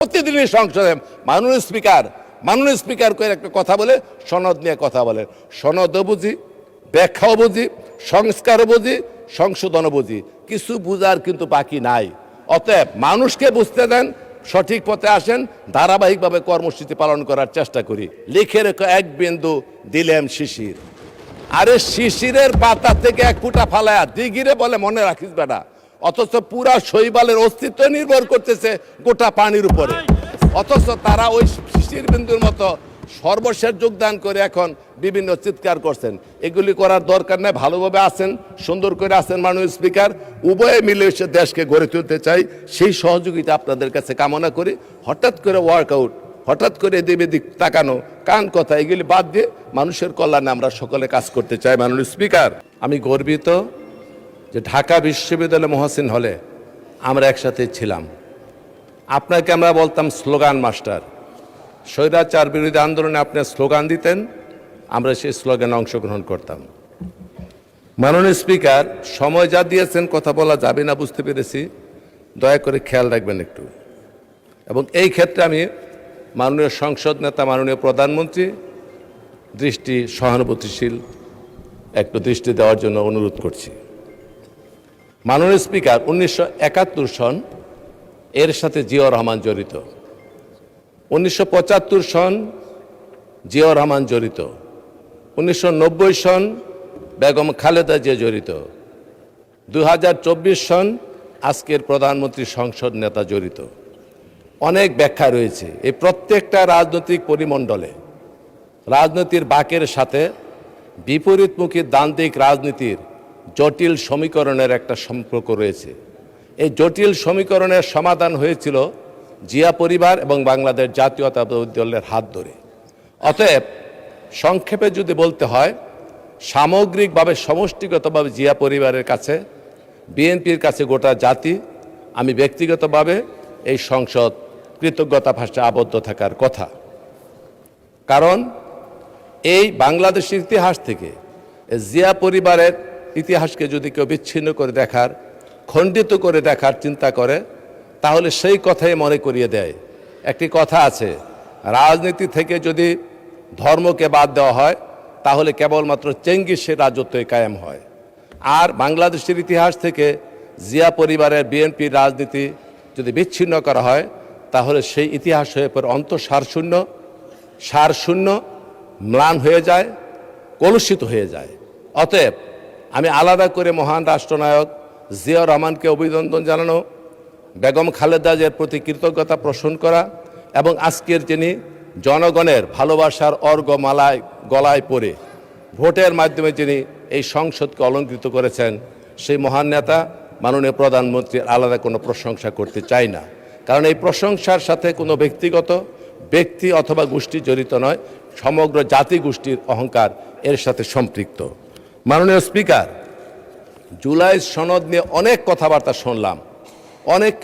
প্রতিদিনই সংসদে মাননীয় স্পিকার করে একটা কথা বলে, সনদ নিয়ে কথা বলেন। সনদও বুঝি, ব্যাখ্যাও বুঝি, সংস্কারও বুঝি, সংশোধনও বুঝি, কিছু বুঝার কিন্তু বাকি নাই। অতএব মানুষকে বুঝতে দেন, সঠিক পথে আসেন, ধারাবাহিকভাবে কর্মসূচি পালন করার চেষ্টা করি। লিখে রেখো এক বিন্দু দিলেম শিশির। আরে শিশিরের পাতা থেকে এক ফুটা ফালায়া দিগিরে বলে মনে রাখিস বেটা, অথচ পুরা শৈবালের অস্তিত্ব নির্ভর করতেছে গোটা পানির উপরে। অথচ তারা ওই শিশির বিন্দুর মতো সর্বশেষ যোগদান করে এখন বিভিন্ন চিৎকার করছেন। এগুলি করার দরকার নেই। ভালোভাবে আছেন, সুন্দর করে আছেন মাননীয় স্পিকার। উভয়ে মিলে এসে দেশকে গড়ে তুলতে চাই, সেই সহযোগিতা আপনাদের কাছে কামনা করি। হঠাৎ করে ওয়ার্কআউট, হঠাৎ করে এদিক এদিক তাকানো, কান কথা, এগুলি বাদ দিয়ে মানুষের কল্যাণে আমরা সকলে কাজ করতে চাই। মাননীয় স্পিকার, আমি গর্বিত যে ঢাকা বিশ্ববিদ্যালয় মহসিন হলে আমরা একসাথে ছিলাম। আপনাকে আমরা বলতাম স্লোগান মাস্টার। স্বৈরাচার বিরোধী আন্দোলনে আপনি স্লোগান দিতেন, আমরা সেই স্লোগানে অংশগ্রহণ করতাম। মাননীয় স্পিকার, সময় যা দিয়েছেন কথা বলা যাবে না বুঝতে পেরেছি, দয়া করে খেয়াল রাখবেন একটু। এবং এই ক্ষেত্রে আমি মাননীয় সংসদ নেতা, মাননীয় প্রধানমন্ত্রী দৃষ্টি সহানুভূতিশীল একটু দৃষ্টি দেওয়ার জন্য অনুরোধ করছি। মাননীয় স্পিকার, 1971 সন এর সাথে জিয়াউর রহমান জড়িত, 1975 সন জিয়াউর রহমান জড়িত, 1990 সন বেগম খালেদা জিয়া জড়িত, 2024 সন আজকের প্রধানমন্ত্রী সংসদ নেতা জড়িত। অনেক ব্যাখ্যা রয়েছে। এই প্রত্যেকটা রাজনৈতিক পরিমণ্ডলে রাজনীতির বাঁকের সাথে বিপরীতমুখী দ্বান্দ্বিক রাজনীতির জটিল সমীকরণের একটা সম্পর্ক রয়েছে। এই জটিল সমীকরণের সমাধান হয়েছিল জিয়া পরিবার এবং বাংলাদেশ জাতীয়তাবাদী দলের হাত ধরে। অতএব সংক্ষেপে যদি বলতে হয়, সামগ্রিকভাবে সমষ্টিগতভাবে জিয়া পরিবারের কাছে, বিএনপির কাছে গোটা জাতি, আমি ব্যক্তিগতভাবে এই সংসদ কৃতজ্ঞতা ভাষায় আবদ্ধ থাকার কথা। কারণ এই বাংলাদেশের ইতিহাস থেকে জিয়া পরিবারের ইতিহাসকে যদি কেউ বিচ্ছিন্ন করে দেখার, খণ্ডিত করে দেখার চিন্তা করে, তাহলে সেই কথাই মনে করিয়ে দেয়। একটি কথা আছে, রাজনীতি থেকে যদি ধর্মকে বাদ দেওয়া হয় তাহলে কেবলমাত্র চেঙ্গিসের রাজত্বই কায়েম হয়। আর বাংলাদেশের ইতিহাস থেকে জিয়া পরিবারের বিএনপির রাজনীতি যদি বিচ্ছিন্ন করা হয় তাহলে সেই ইতিহাস হয়ে পড়ে সারশূন্য, ম্লান হয়ে যায়, কলুষিত হয়ে যায়। অতএব আমি আলাদা করে মহান রাষ্ট্রনায়ক জিয়াউর রহমানকে অভিনন্দন জানানো, বেগম খালেদা জিয়ার প্রতি কৃতজ্ঞতা পোষণ করা এবং আজকের যিনি জনগণের ভালোবাসার গলায় পড়ে ভোটের মাধ্যমে যিনি এই সংসদকে অলঙ্কৃত করেছেন, সেই মহান নেতা মাননীয় প্রধানমন্ত্রীর আলাদা কোনো প্রশংসা করতে চাই না। কারণ এই প্রশংসার সাথে কোনো ব্যক্তি অথবা গোষ্ঠী জড়িত নয়, সমগ্র জাতি গোষ্ঠীর অহংকার এর সাথে সম্পৃক্ত। মাননীয় স্পিকার, জুলাই সনদ নিয়ে অনেক কথাবার্তা শুনলাম, অনেক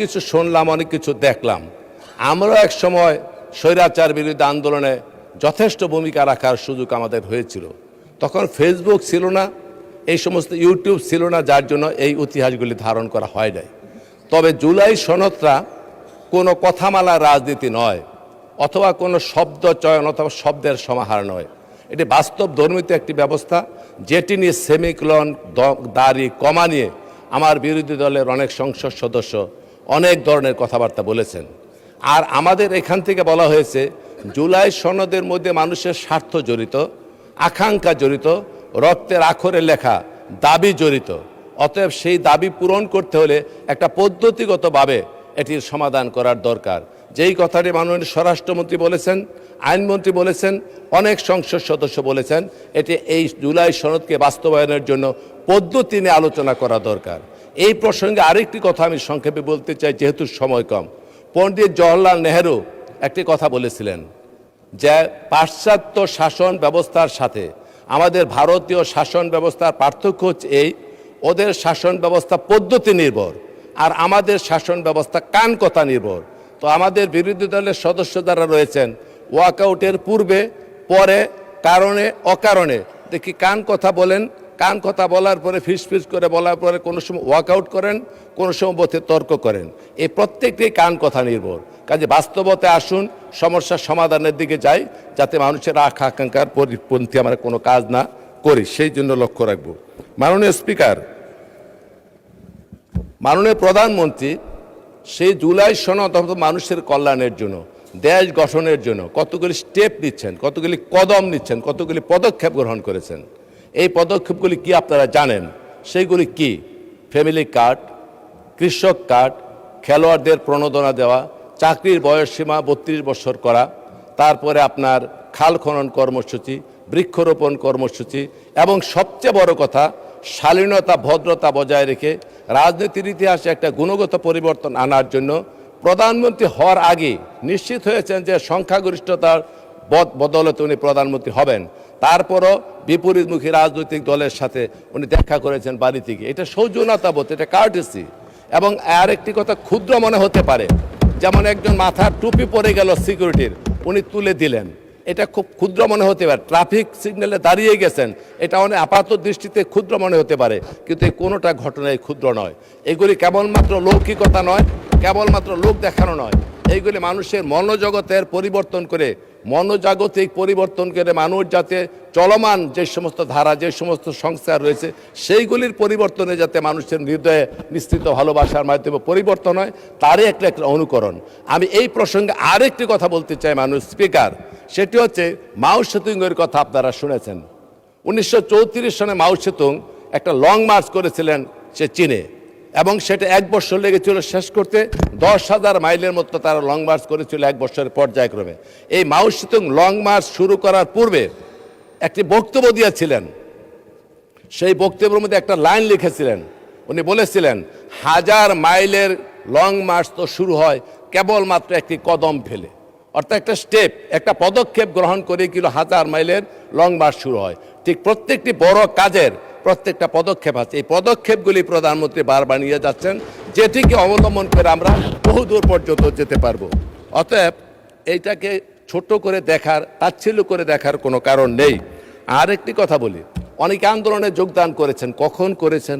কিছু দেখলাম। আমরাও এক সময় স্বৈরাচার বিরোধী আন্দোলনে যথেষ্ট ভূমিকা রাখার সুযোগ আমাদের হয়েছিল। তখন ফেসবুক ছিল না, এই সমস্ত ইউটিউব ছিল না, যার জন্য এই ইতিহাসগুলি ধারণ করা হয় নাই। তবে জুলাই সনদটা কোনো কথামালা রাজনীতি নয়, অথবা কোনো শব্দ চয়ন অথবা শব্দের সমাহার নয়। এটি বাস্তব ধর্মিত একটি ব্যবস্থা, যেটি নিয়ে সেমিকলন, দাড়ি, কমা নিয়ে আমার বিরোধী দলের অনেক সংসদ সদস্য অনেক ধরনের কথাবার্তা বলেছেন। আর আমাদের এখান থেকে বলা হয়েছে জুলাই সনদের মধ্যে মানুষের স্বার্থ জড়িত, আকাঙ্ক্ষা জড়িত, রক্তের আখরে লেখা দাবি জড়িত। অতএব সেই দাবি পূরণ করতে হলে একটা পদ্ধতিগতভাবে এটির সমাধান করার দরকার। যেই কথাটি মাননীয় স্বরাষ্ট্রমন্ত্রী বলেছেন, আইনমন্ত্রী বলেছেন, অনেক সংসদ সদস্য বলেছেন, এটি এই জুলাই সনদকে বাস্তবায়নের জন্য পদ্ধতি নিয়ে আলোচনা করা দরকার। এই প্রসঙ্গে আরেকটি কথা আমি সংক্ষেপে বলতে চাই, যেহেতু সময় কম। পণ্ডিত জওহরলাল নেহেরু একটি কথা বলেছিলেন যে পাশ্চাত্য শাসন ব্যবস্থার সাথে আমাদের ভারতীয় শাসন ব্যবস্থার পার্থক্য হচ্ছে এই, ওদের শাসন ব্যবস্থা পদ্ধতি নির্ভর আর আমাদের শাসন ব্যবস্থা কান কথা নির্ভর। তো আমাদের বিরোধী দলের সদস্য যারা রয়েছেন, ওয়াকআউটের পূর্বে, পরে, কারণে অকারণে দেখি কান কথা বলেন, কান কথা বলার পরে ফিস করে বলার পরে কোনো সময় ওয়াকআউট করেন, কোনো সময় বোধে তর্ক করেন। এই প্রত্যেকটি কান কথা নির্ভর। কাজে বাস্তবতে আসুন, সমস্যার সমাধানের দিকে যাই, যাতে মানুষের আকাঙ্ক্ষার পরিপন্থী আমরা কোনো কাজ না করি, সেই জন্য লক্ষ্য রাখবো। মাননীয় স্পিকার, মাননীয় প্রধানমন্ত্রী সেই জুলাই সনদ মানুষের কল্যাণের জন্য, দেশ গঠনের জন্য কতগুলি স্টেপ নিচ্ছেন, কতগুলি কদম নিচ্ছেন, কতগুলি পদক্ষেপ গ্রহণ করেছেন। এই পদক্ষেপগুলি কি আপনারা জানেন? সেইগুলি কি? ফ্যামিলি কার্ড, কৃষক কার্ড, খেলোয়াড়দের প্রণোদনা দেওয়া, চাকরির বয়সসীমা 32 বছর করা, তারপরে আপনার খাল খনন কর্মসূচি, বৃক্ষরোপণ কর্মসূচি, এবং সবচেয়ে বড় কথা শালীনতা ভদ্রতা বজায় রেখে রাজনীতির ইতিহাসে একটা গুণগত পরিবর্তন আনার জন্য প্রধানমন্ত্রী হওয়ার আগে নিশ্চিত হয়েছেন যে সংখ্যাগরিষ্ঠতার বদৌলতে উনি প্রধানমন্ত্রী হবেন। তারপরও বিপরীতমুখী রাজনৈতিক দলের সাথে উনি দেখা করেছেন বাড়ি থেকে। এটা সৌজন্যতাবোধ, এটা কার্টেসি। এবং আর একটি কথা ক্ষুদ্র মনে হতে পারে, যেমন একজন মাথার টুপি পরে গেল সিকিউরিটির, উনি তুলে দিলেন, এটা খুব ক্ষুদ্র মনে হতে পারে। ট্রাফিক সিগন্যালে দাঁড়িয়ে গেছেন, এটা অনেক আপাত দৃষ্টিতে ক্ষুদ্র মনে হতে পারে, কিন্তু এই কোনোটা ঘটনায় ক্ষুদ্র নয়। এগুলি কেবলমাত্র লৌকিকতা নয়, কেবলমাত্র লোক দেখানো নয়, এইগুলি মানুষের মনোজগতের পরিবর্তন করে, মনোজাগতিক পরিবর্তন করে মানুষ যাতে চলমান যে সমস্ত ধারা, যে সমস্ত সংস্কার রয়েছে, সেইগুলির পরিবর্তনে যাতে মানুষের হৃদয়ে নিশ্চিত ভালোবাসার মাধ্যমে পরিবর্তন হয়, তারই একটা অনুকরণ। আমি এই প্রসঙ্গে আরেকটি কথা বলতে চাই মানুষ স্পিকার, সেটি হচ্ছে মাও সেতুংয়ের কথা আপনারা শুনেছেন। 1934 সনে মাও সেতুং একটা লং মার্চ করেছিলেন সে চীনে, এবং সেটা 1 বছর লেগেছিল শেষ করতে। 10,000 মাইলের মতো তারা লং মার্চ করেছিল 1 বছরের পর্যায়ক্রমে। এই মাও সেতুং লং মার্চ শুরু করার পূর্বে একটি বক্তব্য দিয়েছিলেন। সেই বক্তব্যের মধ্যে একটা লাইন লিখেছিলেন, উনি বলেছিলেন 1000 মাইলের লং মার্চ তো শুরু হয় কেবলমাত্র একটি কদম ফেলে। অর্থাৎ একটা স্টেপ, একটা পদক্ষেপ গ্রহণ করে কিন্তু 1000 মাইলের লং মার্চ শুরু হয়। ঠিক প্রত্যেকটি বড় কাজের প্রত্যেকটা পদক্ষেপ আছে। এই পদক্ষেপগুলি প্রধানমন্ত্রী বারবার নিয়ে যাচ্ছেন, যেটিকে অবলম্বন করে আমরা বহুদূর পর্যন্ত যেতে পারবো। অতএব এইটাকে ছোট করে দেখার, তাচ্ছিল্য করে দেখার কোনো কারণ নেই। আর একটি কথা বলি, অনেকে আন্দোলনে যোগদান করেছেন, কখন করেছেন,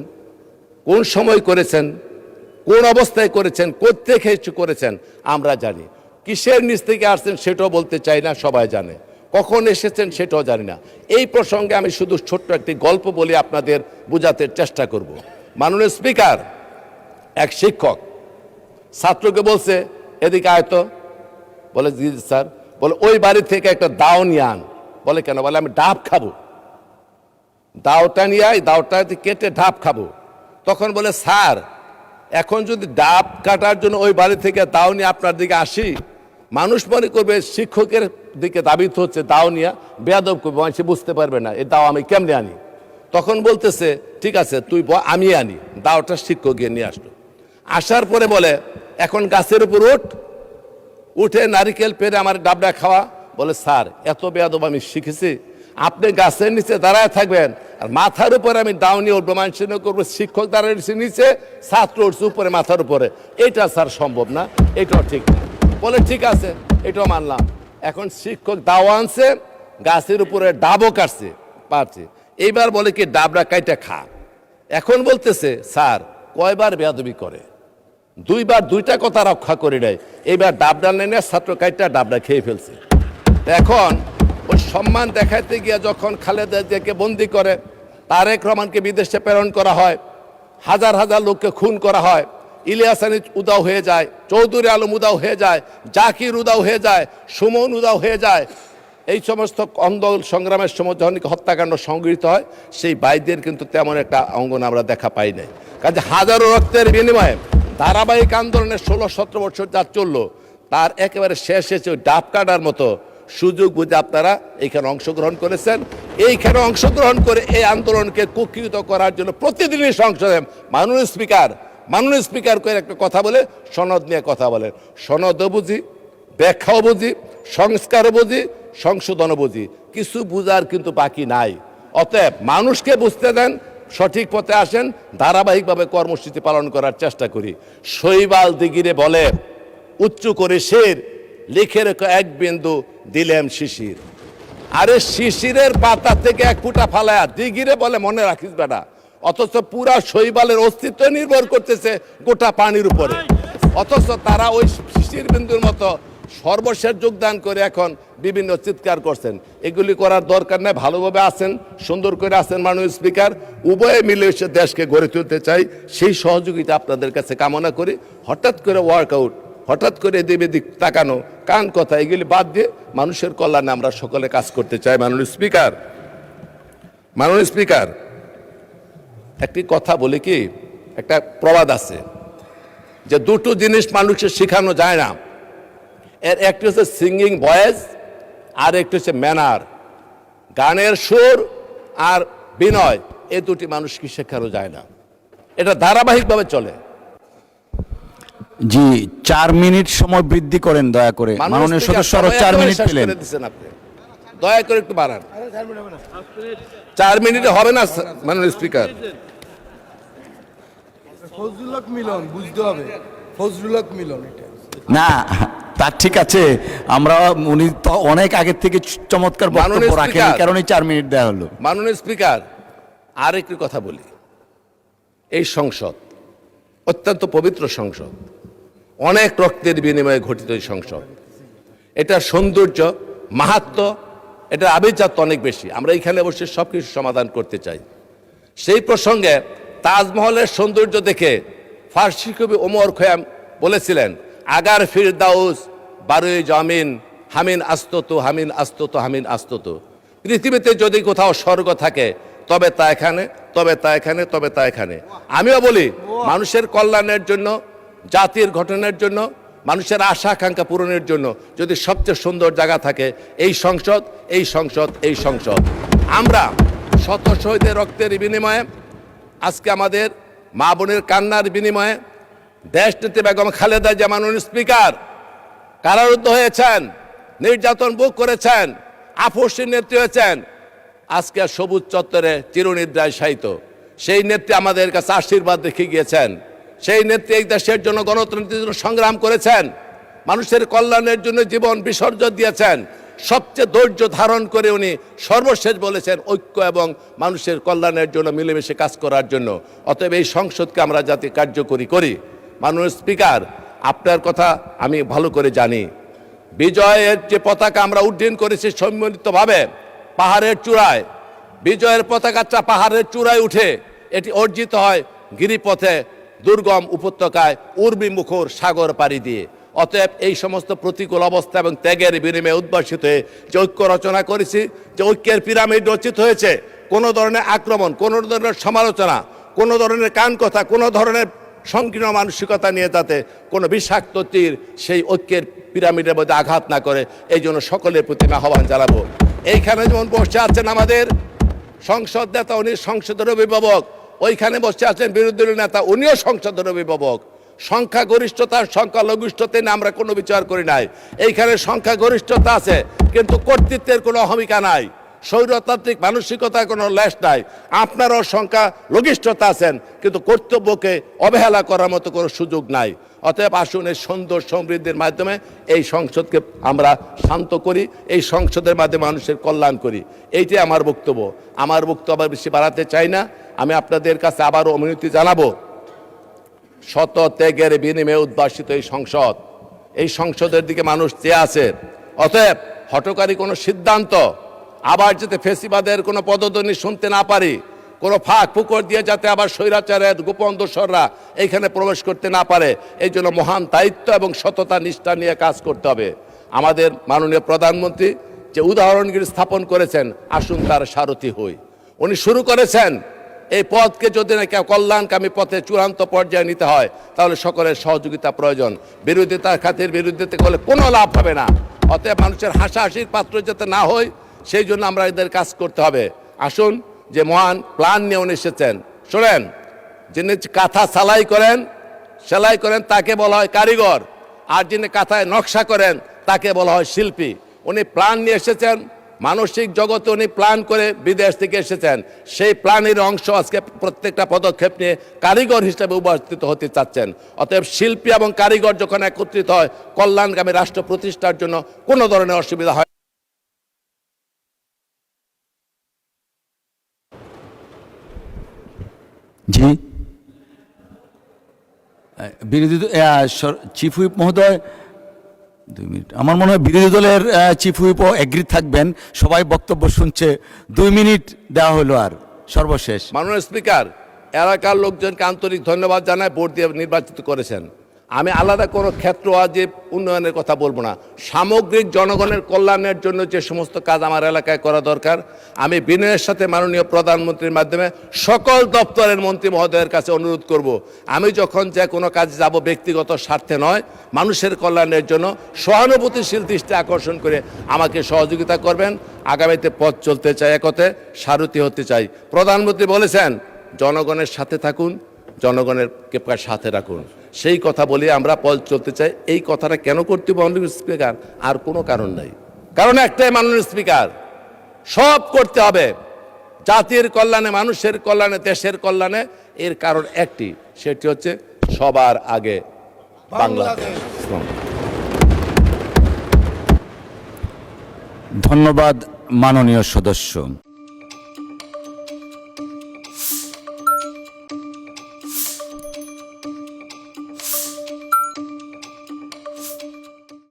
কোন সময় করেছেন, কোন অবস্থায় করেছেন, কোত্থেকে করেছেন আমরা জানি। কিসের নিচ থেকে আসছেন সেটাও বলতে চাই না, সবাই জানে। কখন এসেছেন সেটাও জানি না। এই প্রসঙ্গে আমি শুধু ছোট্ট একটি গল্প বলে আপনাদের বোঝাতে চেষ্টা করব। মাননীয় স্পিকার, এক শিক্ষক ছাত্রকে বলছে, এদিকে আয়তো, বলে জি স্যার। বলে ওই বাড়ি থেকে একটা দাও নিয়ে আন। বলে কেন? বলে আমি ডাব খাবো। দাওটা নিয়ে আয়, দাওটা কেটে ডাব খাবো। তখন বলে স্যার, এখন যদি ডাব কাটার জন্য ওই বাড়ি থেকে দাও নিয়ে আপনার দিকে আসি, মানুষ মনে করবে শিক্ষকের দিকে দাবিত হচ্ছে, দাও নিয়ে বেয়াদব করবে, সে বুঝতে পারবে না এই দাও আমি কেমনে আনি। তখন বলতেছে ঠিক আছে তুই আমি আনি। দাওটা শিক্ষক গিয়ে নিয়ে আসলো। আসার পরে বলে এখন গাছের উপর উঠে নারিকেল পেরে আমার ডাবটা খাওয়া। বলে স্যার, এত বেয়াদব আমি শিখেছি, আপনি গাছের নিচে দাঁড়ায় থাকবেন আর মাথার উপরে আমি দাও নিয়ে উঠবো, মানুষ করবো শিক্ষক দাঁড়ায় নিচে, ছাত্র উঠছে উপরে মাথার উপরে। এটা স্যার সম্ভব না, এটাও ঠিক না। বলে ঠিক আছে, এটাও মানলাম। এখন শিক্ষক দাও আনছে, গাছের উপরে ডাবও কাটছে, পারছে। এইবার বলে কি ডাবরা কাইটা খা। এখন বলতেছে স্যার কয়বার বেয়াদবি করে, 2 বার 2টা কথা রক্ষা করে নেয়। এইবার ডাবডা নেনে ছাত্র কাইটা ডাবডা খেয়ে ফেলছে। এখন ওই সম্মান দেখাইতে গিয়ে যখন খালেদা জিয়াকে বন্দি করে, তারেক রহমানকে বিদেশে প্রেরণ করা হয়, হাজার হাজার লোককে খুন করা হয়, ইলিয়াস আলী উদাও হয়ে যায়, চৌধুরী আলম উদাও হয়ে যায়, জাকির উদাও হয়ে যায়, সুমন উদাও হয়ে যায়। এই সমস্ত আন্দোলন সংগ্রামের সময় যখন হত্যাকাণ্ড সংগৃহীত হয়, সেই বাইদের কিন্তু তেমন একটা অঙ্গন আমরা দেখা পাই নাই। কাজে হাজারো রক্তের বিনিময়ে ধারাবাহিক আন্দোলনের 16-17 বছর যা চললো, তার একেবারে শেষ এসে ডাব কাটার মতো সুযোগ বুঝে আপনারা এইখানে অংশগ্রহণ করেছেন। এইখানে অংশগ্রহণ করে এই আন্দোলনকে কুক্ষিগত করার জন্য প্রতিদিনই সংসদে মাননীয় স্পিকার করে একটা কথা বলে, সনদ নিয়ে কথা বলেন। সনদও বুঝি, ব্যাখ্যাও বুঝি, সংস্কারও বুঝি, সংশোধনও বুঝি, কিছু বুঝার কিন্তু বাকি নাই। অতএব মানুষকে বুঝতে দেন, সঠিক পথে আসেন, ধারাবাহিকভাবে কর্মসূচি পালন করার চেষ্টা করি। শৈবাল দিগিরে বলে উচ্চ করে শের, লিখে রেখো এক বিন্দু দিলেম শিশির। আরে শিশিরের পাতা থেকে এক ফুটা ফালায়া দিঘিরে বলে মনে রাখিস বেটা, অথচ পুরা শৈবালের অস্তিত্ব নির্ভর করতেছে গোটা পানির উপরে। অথচ তারা ওই শিশির বিন্দুর মতো সর্বশেষ যোগদান করে এখন বিভিন্ন চিৎকার করছেন। এগুলি করার দরকার নেই, ভালোভাবে আছেন, সুন্দর করে আছেন মাননীয় স্পিকার। উভয়ে মিলে এসে দেশকে গড়ে তুলতে চাই, সেই সহযোগিতা আপনাদের কাছে কামনা করি। হঠাৎ করে ওয়ার্কআউট, হঠাৎ করে এদিক এদিক তাকানো, কান কথা, এগুলি বাদ দিয়ে মানুষের কল্যাণে আমরা সকলে কাজ করতে চাই। মাননীয় স্পিকার, মাননীয় স্পিকার, একটি কথা বলি কি, একটা প্রবাদ আছে যে দুটো জিনিস মানুষকে শেখানো যায় না, এর একটি হচ্ছে সিঙ্গিং ভয়েস, আর একটি হচ্ছে ম্যানার, গানের সুর আর বিনয়। এই দুটি মানুষকে শেখানো যায় না, এটা ধারাবাহিকভাবে চলে। জি, 4 মিনিট সময় বৃদ্ধি করেন দয়া করে। মাননীয় সদস্য আরো 4 মিনিট পেলেন, আপনি দয়া করে একটু বাড়ান। 4 মিনিটে হবে না মাননীয় স্পিকার। ফজলুল হক মিলন, বুঝতে হবে ফজলুল হক মিলন। না তা ঠিক আছে, আমরা উনি তো অনেক আগে থেকে চমৎকার বক্তব্য রাখেন, এই কারণে 4 মিনিট দেওয়া হলো। মাননীয় স্পিকার, আর একটি কথা বলি, এই সংসদ অত্যন্ত পবিত্র সংসদ, অনেক রক্তের বিনিময়ে গঠিত এই সংসদ। এটার সৌন্দর্য, মাহাত্ম্য, এটার আভিজাত্য অনেক বেশি। আমরা এখানে বসে সব কিছু সমাধান করতে চাই। সেই প্রসঙ্গে তাজমহলের সৌন্দর্য দেখে ফার্সি কবি ওমর খৈয়াম বলেছিলেন, আগার ফিরদাউস বারোই জামিন হামিন আস্তত হামিন আস্তত হামিন আস্তত। পৃথিবীতে যদি কোথাও স্বর্গ থাকে তবে তা এখানে, তবে তা এখানে, তবে তা এখানে। আমিও বলি, মানুষের কল্যাণের জন্য, জাতির গঠনের জন্য, মানুষের আশা আকাঙ্ক্ষা পূরণের জন্য যদি সবচেয়ে সুন্দর জায়গা থাকে এই সংসদ, এই সংসদ, এই সংসদ। আমরা শত শহীদের রক্তের বিনিময়ে, আজকে আমাদের মা বোনের কান্নার বিনিময়ে দেশনেত্রী বেগম খালেদা জিয়া মাননীয় স্পিকার কারারুদ্ধ হয়েছেন, নির্যাতন ভোগ করেছেন, আপসের নেত্রী হয়েছেন, আজকে সবুজ চত্বরে চিরনিদ্রায় শায়িত। সেই নেত্রী আমাদের কাছে আশীর্বাদ রেখে গিয়েছেন। সেই নেত্রী এই দেশের জন্য, গণতন্ত্রের জন্য সংগ্রাম করেছেন, মানুষের কল্যাণের জন্য জীবন বিসর্জন দিয়েছেন। সবচেয়ে ধৈর্য ধারণ করে উনি সর্বশেষ বলেছেন ঐক্য এবং মানুষের কল্যাণের জন্য মিলেমিশে কাজ করার জন্য। অতএব এই সংসদকে আমরা যাতে কার্যকরী করি। মাননীয় স্পিকার, আপনার কথা আমি ভালো করে জানি। বিজয়ের যে পতাকা আমরা উড্ডীন করেছি সম্মিলিতভাবে পাহাড়ের চূড়ায়, বিজয়ের পতাকাটা পাহাড়ের চূড়ায় উঠে এটি অর্জিত হয় গিরিপথে, দুর্গম উপত্যকায়, উর্মি মুখর সাগর পাড়ি দিয়ে। অতএব এই সমস্ত প্রতিকূল অবস্থা এবং ত্যাগের বিনিময়ে উদ্ভাসিত হয়ে যে ঐক্য রচনা করেছি, যে ঐক্যের পিরামিড রচিত হয়েছে, কোনো ধরনের আক্রমণ, কোনো ধরনের সমালোচনা, কোনো ধরনের কান কথা, কোনো ধরনের সংকীর্ণ মানসিকতা নিয়ে যাতে কোনো বিষাক্ত তীর সেই ঐক্যের পিরামিডের মধ্যে আঘাত না করে, এই জন্য সকলের প্রতি আহ্বান জানাবো। এইখানে যেমন বসে আছেন আমাদের সংসদ নেতা, উনি সংসদের অভিভাবক, ওইখানে বসে আছেন বিরোধী দলীয় নেতা, উনিও সংসদের অভিভাবক। সংখ্যাগরিষ্ঠতার সংখ্যালঘিষ্ঠতা নিয়ে আমরা কোনো বিচার করি নাই। এইখানে সংখ্যাগরিষ্ঠতা আছে, কিন্তু কর্তৃত্বের কোনো অহমিকা নাই, স্বৈরতান্ত্রিক মানসিকতার কোনো লেশ নাই। আপনারও সংখ্যা লঘিষ্ঠতা আছেন, কিন্তু কর্তব্যকে অবহেলা করার মতো কোনো সুযোগ নাই। অতএব আসুন এই সুন্দর সমৃদ্ধির মাধ্যমে এই সংসদকে আমরা শান্ত করি, এই সংসদের মাধ্যমে মানুষের কল্যাণ করি। এইটাই আমার বক্তব্য। আমার বক্তব্য বেশি বাড়াতে চাই না। আমি আপনাদের কাছে আবারও অনুমতি জানাবো, শত ত্যাগের বিনিময়ে উদ্ভাসিত এই সংসদ, এই সংসদের দিকে মানুষ চেয়ে আছে। অতএব হঠকারী কোনো সিদ্ধান্ত, আবার যাতে ফেসিবাদের কোনো পদধ্বনি শুনতে না পারি, কোনো ফাঁক ফুকর দিয়ে যাতে আবার স্বৈরাচারের গোপন দোসররা এইখানে প্রবেশ করতে না পারে, এই জন্য মহান দায়িত্ব এবং সততা নিষ্ঠা নিয়ে কাজ করতে হবে। আমাদের মাননীয় প্রধানমন্ত্রী যে উদাহরণগুলি স্থাপন করেছেন, আসুন তার সারথি হই। উনি শুরু করেছেন এই পথকে যদি না কল্যাণকামী পথে চূড়ান্ত পর্যায়ে নিতে হয়, তাহলে সকলের সহযোগিতা প্রয়োজন। বিরোধিতার খাতির বিরোধিতা করলে কোনো লাভ হবে না। অতএব মানুষের হাসাহাসির পাত্র যাতে না হয়, সেই জন্য আমরা এদের কাজ করতে হবে। আসুন, যে মহান প্ল্যান নিয়ে উনি এসেছেন, শোনেন, যিনি কাঁথা সেলাই করেন তাকে বলা হয় কারিগর, আর যিনি কাঁথায় নকশা করেন তাকে বলা হয় শিল্পী। উনি প্ল্যান নিয়ে এসেছেন, মানসিক জগতে উনি প্ল্যান করে বিদেশ থেকে এসেছেন। সেই প্ল্যানের অংশ আজকে প্রত্যেকটা পদক্ষেপ নিয়ে কারিগর হিসেবে উপস্থিত হতে চাচ্ছেন। অতএব শিল্পী এবং কারিগর যখন একত্রিত হয়, কল্যাণকামী রাষ্ট্র প্রতিষ্ঠার জন্য কোনো ধরনের অসুবিধা হয়। বিরোধী চিফ হুইপ মহোদয় 2 মিনিট। আমার মনে হয় বিরোধী দলের চিফ হুইপও এগ্রি থাকবেন, সবাই বক্তব্য শুনছে, 2 মিনিট দেওয়া হলো। আর সর্বশেষ মাননীয় স্পিকার, এলাকার লোকজনকে আন্তরিক ধন্যবাদ জানায়, ভোট দিয়ে নির্বাচিত করেছেন। আমি আলাদা কোনো ক্ষেত্র আজ উন্নয়নের কথা বলবো না, সামগ্রিক জনগণের কল্যাণের জন্য যে সমস্ত কাজ আমার এলাকায় করা দরকার, আমি বিনয়ের সাথে মাননীয় প্রধানমন্ত্রীর মাধ্যমে সকল দপ্তরের মন্ত্রী মহোদয়ের কাছে অনুরোধ করব, আমি যখন যে কোনো কাজে যাব ব্যক্তিগত স্বার্থে নয়, মানুষের কল্যাণের জন্য সহানুভূতিশীল দৃষ্টি আকর্ষণ করে আমাকে সহযোগিতা করবেন। আগামীতে পথ চলতে চাই, একতে সারথি হতে চাই। প্রধানমন্ত্রী বলেছেন জনগণের সাথে থাকুন, জনগণের সাথে রাখুন, সেই কথা বলে আমরা পথ চলতে চাই। এই কথাটা কেন করতে হবে মাননীয় স্পিকার? আর কোনো কারণ নাই, কারণ একটাই মাননীয় স্পিকার, সব করতে হবে জাতির কল্যাণে, মানুষের কল্যাণে, দেশের কল্যাণে। এর কারণ একটি, সেটি হচ্ছে সবার আগে বাংলাদেশ। ধন্যবাদ মাননীয় সদস্য।